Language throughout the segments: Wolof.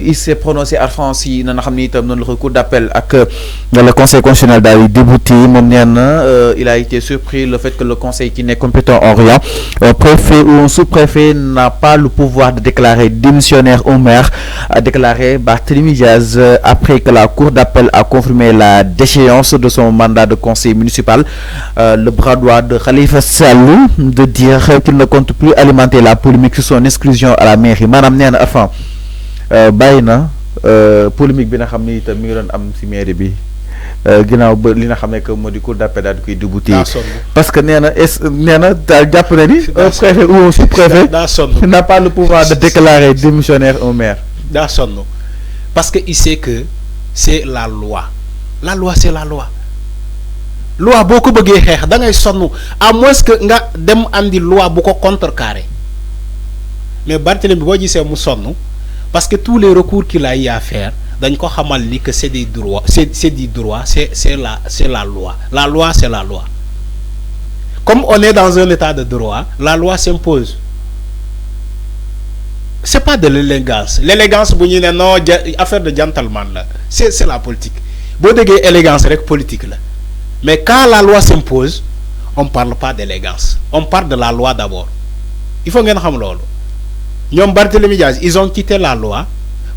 il s'est prononcé à France yi na xam ni itam noonu la ko cour d'appel ak le conseil constitutionnel daal di débouté moom nee na il a été surpris le fait que le conseil qui n'est compétent en rien préfet ou un sous-préfet n'a pas le pouvoir de déclarer démissionnaire au maire, a déclaré Barthélémy Diaz après que la cour d'appel a confirmé la déchéance de son mandat de conseiller municipal. Le bras droit de Khalifa Sall de dire qu'il ne compte plus alimenter la polémique sur son exclusion à la mairie maanaam nee na enfin bàyyi na polémique bi nga xam ni itam mi ngi doon am ci mairie bi ginnaaw ba li nga xam ne que moo di cour d'appel daal di koy débouté parce que nee na daal jàpp na ni un préfet ou un sous-préfet n'a pas le pouvoir de déclarer démissionnaire au maire. daa sonn parce que il sait que c'est la loi c'est la loi boo ko bëggee xeex da ngay sonn à moins que nga dem andi loi bu ko contrecarrer mais Barthélémy boo gisee mu sonn parce que tous les recours qu'il a eu à faire dañ ko xamal ni que c'est des droits c'est du droit c'est la loi c'est la loi comme on est dans un état de droit la loi s'impose. C'est pas de l'élégance bu ñu ne non affaire de gentleman la c'est la politique boo déggee élégance rek politique la mais quand la loi s'impose on parle pas d'élégance on parle de la loi d'abord il faut ngeen xam loolu ñoom Barthélémy Diaz ils ont quitté la loi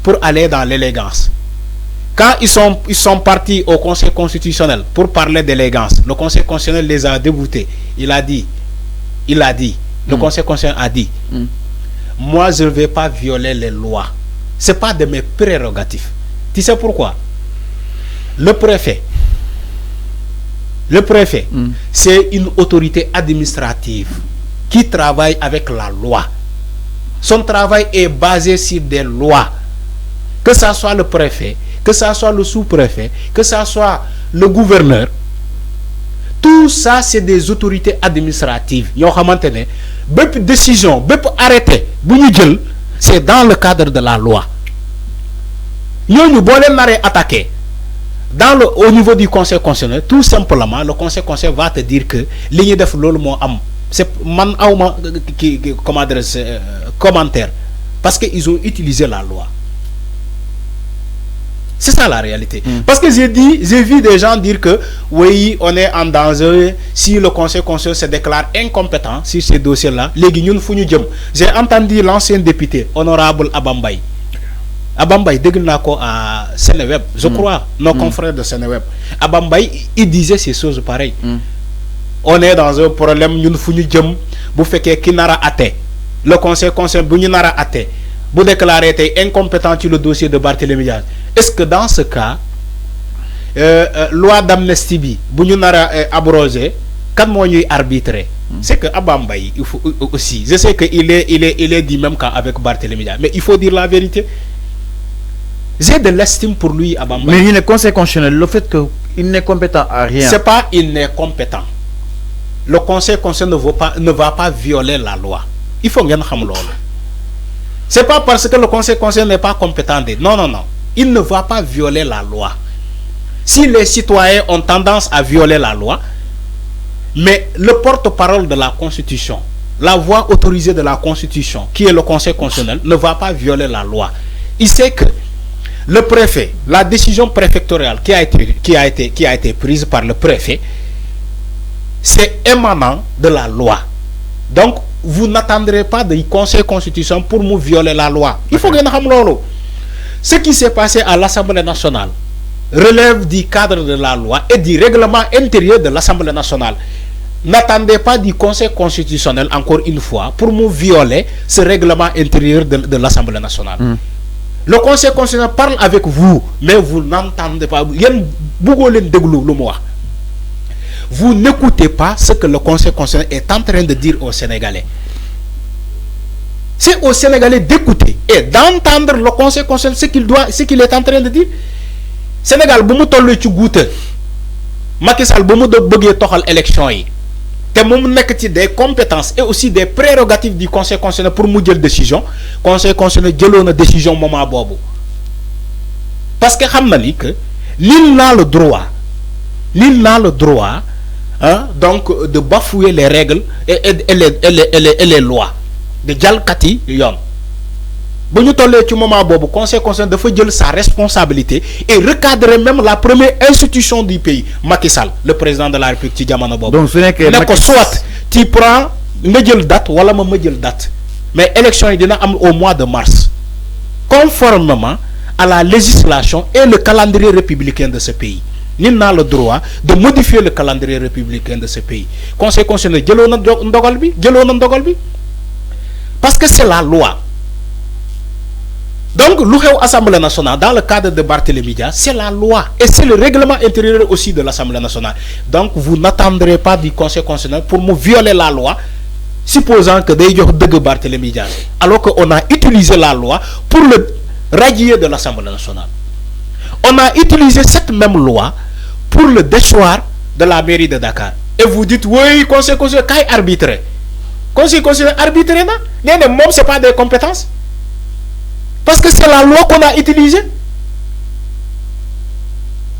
pour aller dans l'élégance quand ils sont partis au conseil constitutionnel pour parler d'élégance le conseil constitutionnel les a déboutés il a dit le conseil constitutionnel a dit moi je ne vais pas violer les lois c'est pas de mes prérogatives tu sais pourquoi le préfet c'est une autorité administrative qui travaille avec la loi son travail est basé sur des lois que ça soit le préfet que ça soit le sous-préfet que ça soit le gouverneur tout ça c'est des autorités administratives yoo xamante ne bépp décision bépp arrêté bu ñu jël c'est dans le cadre de la loi ñooñu boo leen naree attaqué au niveau du conseil constitutionnel tout simplement le conseil constitutionnel va te dire que li ñuy def loolu moo am c'est man awma comment dire commentaire parce que ils ont utilisé la loi. C'est ça la réalité. Parce que j'ai vu des gens dire que oui, on est en danger si le conseil constitutionnel se déclare incompétent sur ces dossiers-là. J'ai entendu l'ancien député, honorable Abambaye. Abambaye, dégg naa ko à Seneweb, je crois, nos confrères de Seneweb. Abambaye, il disait ces choses pareilles. On est dans un problème, ñun fu ñu jëm bu fekkee ki nara atte le conseil constitutionnel bu ñu nara atte bu déclaré tey incompétent sur le dossier de Barthélémy Diaz. Est-ce que dans ce cas loi d'amnistie bi bu ñu nara abrogé kan moo ñuy arbitrer? C'est que Abambaye il faut aussi, je sais que il est du même cas avec Barthélémy Diaz, mais il faut dire la vérité. J'ai de l'estime pour lui, Abambaye. Mais il est conseil constitutionnel, le fait qu'il n'est compétent à rien. C'est pas il n'est compétent. Le conseil constitutionnel ne va pas violer la loi. Il faut bien xam loolu. C'est pas parce que le conseil constitutionnel n'est pas compétent. Non. Il ne va pas violer la loi. Si les citoyens ont tendance à violer la loi, mais le porte-parole de la Constitution, la voix autorisée de la Constitution, qui est le conseil constitutionnel, ne va pas violer la loi. Il sait que le préfet, la décision préfectorale qui a été prise par le préfet, c'est émanant de la loi. Donc, vous n'attendrez pas du conseil constitutionnel pour nous violer la loi. Il faut que nous sachions. Ce qui s'est passé à l'Assemblée nationale relève du cadre de la loi et du règlement intérieur de l'Assemblée nationale. N'attendez pas du conseil constitutionnel, encore une fois, pour nous violer ce règlement intérieur de l'Assemblée nationale. Le conseil constitutionnel parle avec vous, mais vous n'entendez pas. Vous n'écoutez pas ce que le conseil constitutionnel est en train de dire aux Sénégalais. C'est aux Sénégalais d'écouter et d'entendre le conseil constitutionnel ce qu'il est en train de dire. Sénégal, si vous avez Macky Sall, si vous avez l'élection, des compétences et aussi des prérogatives du conseil constitutionnel pour nous dire décision, le conseil constitutionnel a une décision au moment où. Parce que l'île n'a le droit donc de bafouer les règles et les lois de Jalkati Yon. ba ñu tollee ci moment boobu conseil constitutionnel dafa jël sa responsabilité et recadrer même la première institution du pays Macky Sall le président de la République ci jamono boobu. donc su nekkee ne ko soit tu prends nga jël date wala ma jël date mais élection yi dina am au mois de mars conformément à la législation et le calendrier républicain de ce pays. Nul n'a le droit de modifier le calendrier républicain de ce pays. Conseil constitutionnel jëloon na ndogal bi parce que c'est la loi. Donc lu xew Assemblée nationale dans le cadre de Barthélémy Dias c'est la loi et c'est le règlement intérieur aussi de l'Assemblée nationale. Donc vous n'attendrez pas du Conseil constitutionnel pour me violer la loi supposant que day jox dëgg Barthélémy Dias alors qu'on a utilisé la loi pour le radier de l'Assemblée nationale. On a utilisé cette même loi pour le déchoir de la mairie de Dakar. Et vous dites, oui, conseil constitutionnel, qu'est arbitré? Conseil constitutionnel arbitré, non? Ce n'est pas des compétences. Parce que c'est la loi qu'on a utilisée.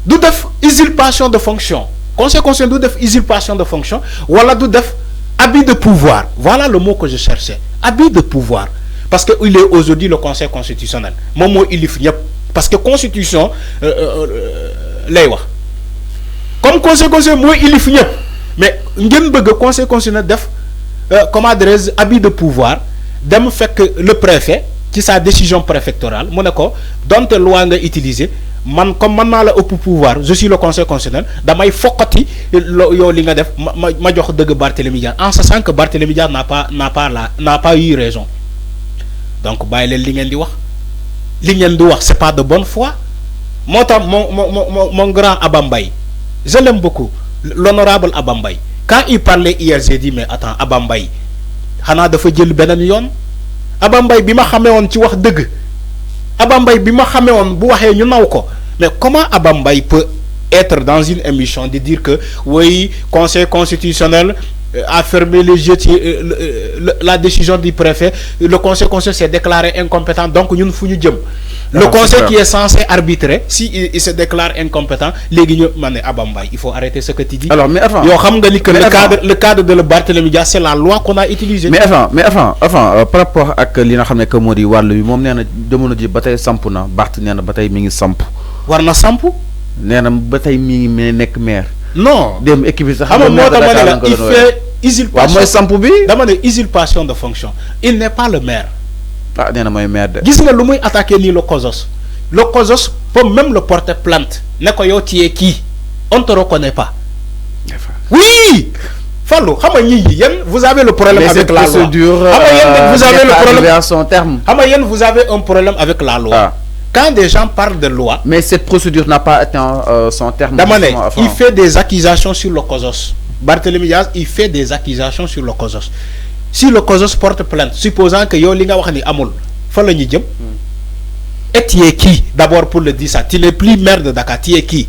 D'où def usurpation de fonction. Conseil constitutionnel, d'où def usurpation de fonction. Voilà d'où def abus de pouvoir. Voilà le mot que je cherchais. Abus de pouvoir. Parce qu'il est aujourd'hui le conseil constitutionnel. Mon mot, il est parce que constitution, comme conseil constitutionnel, moi, il est fini. Mais le conseil constitutionnel def comment adresse abus de pouvoir, dem fait que le préfet, qui sa décision préfectorale, Monaco, dont loi nga utilisé, man comme man la ëpp pouvoir, je suis le conseil constitutionnel, damay fokati yo li nga def ma jox deug Barthélémy Dias en sachant que Barthélémy Dias n'a pas eu raison. Donc bàyyi leen li ngeen di wax. Li ngeen di wax c'est pas de bonne foi. Mon grand Abambaye, je l'aime beaucoup, l'honorable Abambaye. Quand il parlait hier, j'ai dit mais attends, Abambaye, xana dafa jël benen yoon. Abambaye bima xamé won ci wax deug. Abambaye bima xamé won bu waxé ñu naw ko. Mais comment Abambaye peut être dans une émission de dire que oui, conseil constitutionnel a fermé les yeux sur la décision du préfet, le conseil constitutionnel s'est déclaré incompétent, donc nous faut ñu jëm. Le conseil qui est censé arbitrer, si il se déclare incompétent, Abambaye, il faut arrêter ce que tu dis. Alors, mais enfin, le cadre de le Barthélémy Dias, c'est la loi qu'on a utilisée. Mais enfin, par rapport à ce que que Modi Warlu, mom néna demono di batay sampuna, Bart néna batay mi ngi samp. Warna sampu? Néna batay mi ngi nek maire. Non. Dem équipe sax il fait usurpation de fonction. Il n'est pas le maire. Ah, néna moy maire de. Gis nga lu muy attaquer ni le COSOS. Le COSOS peut même le porter plainte. Ne ko yow tu es qui? On te reconnaît pas. Oui. Fallou, vous avez le problème mais avec la loi. Vous avez le problème à son terme. Vous avez un problème avec la loi. Ah. Quand des gens parlent de loi, mais cette procédure n'a pas atteint son terme. Il fait des accusations sur le COSOS. Barthélémy Dias, il fait des accusations sur le COSOS. Si le COSOS porte plainte, supposant que yo li nga wax ni amul, fa la ñi jëm. Et tu es qui d'abord pour le dire ça? Tu n'es plus maire de Dakar, tu es qui?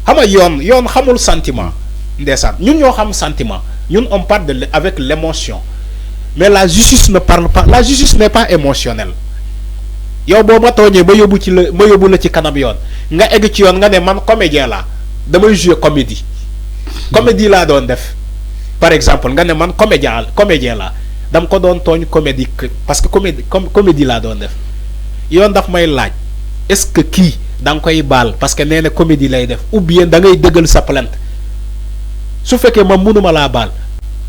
Xama yoon xamul sentiment. Ndeysaan ñun ñoo xam sentiment. Ñun on parle avec l'émotion. Mais la justice ne parle pas. La justice n'est pas émotionnelle. Yow bo ma togné ba yobbu la ci kanam yoon nga egg ci yoon nga né man comédien la damay jouer comédie. Comédie la doon def. Par exemple nga né man comédien la dam ko doon togn comédie parce que comédie la doon def. Yoon daf may laaj est-ce que ki dang koy bal parce que néna comédie lay def ou bien da ngay deugal sa plainte. Su fekkee man mënuma la bal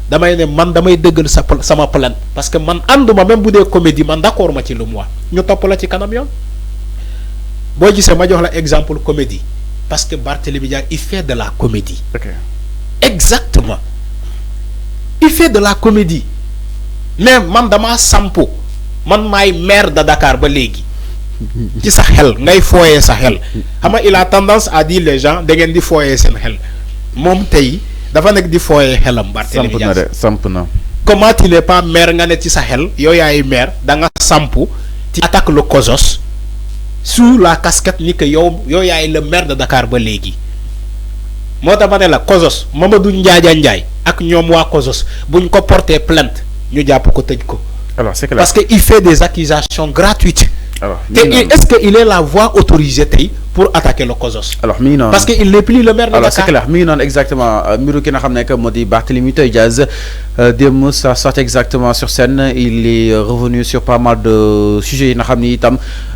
damay ne man damay deugal sama plainte parce que man anduma même bu dé comédie man d'accord ma ci lu mu wax ñu top la ci kanam yoon bo gisé ma jox la exemple comédie parce que Barthélémy Dias il fait de la comédie. OK. Exactement. Il fait de la comédie. Mais man dama sampo man may maire de Dakar ba légui ci sa xel ngay foyé sa xel xama il a tendance à dire les gens da ngeen di foyé sen xel mom tay dafa nek di foyé xelam Barthélémy Dias sampna. Comment tu n'es pas maire nga ne ci sa xel yow yaay maire da nga sampu ci attaque le COSOS sous la casquette ni que yow yaay le maire de Dakar ba légui mota mané la COSOS Mamadou Ndiaye ak ñom wa COSOS buñ ko porter plainte ñu japp ko tejj ko. Alors c'est clair. Parce que il fait des accusations gratuites. Alors est-ce qu'il est la voie autorisée pour attaquer le COSOS. Alors, parce qu'il n'est plus le maire de Dakar. Alors, c'est clair. Exactement. Miro qui n'a que Modi Barthélémy Diaz, ça sort exactement sur scène. Il est revenu sur pas mal de sujets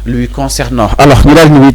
lui concernant. Alors, nous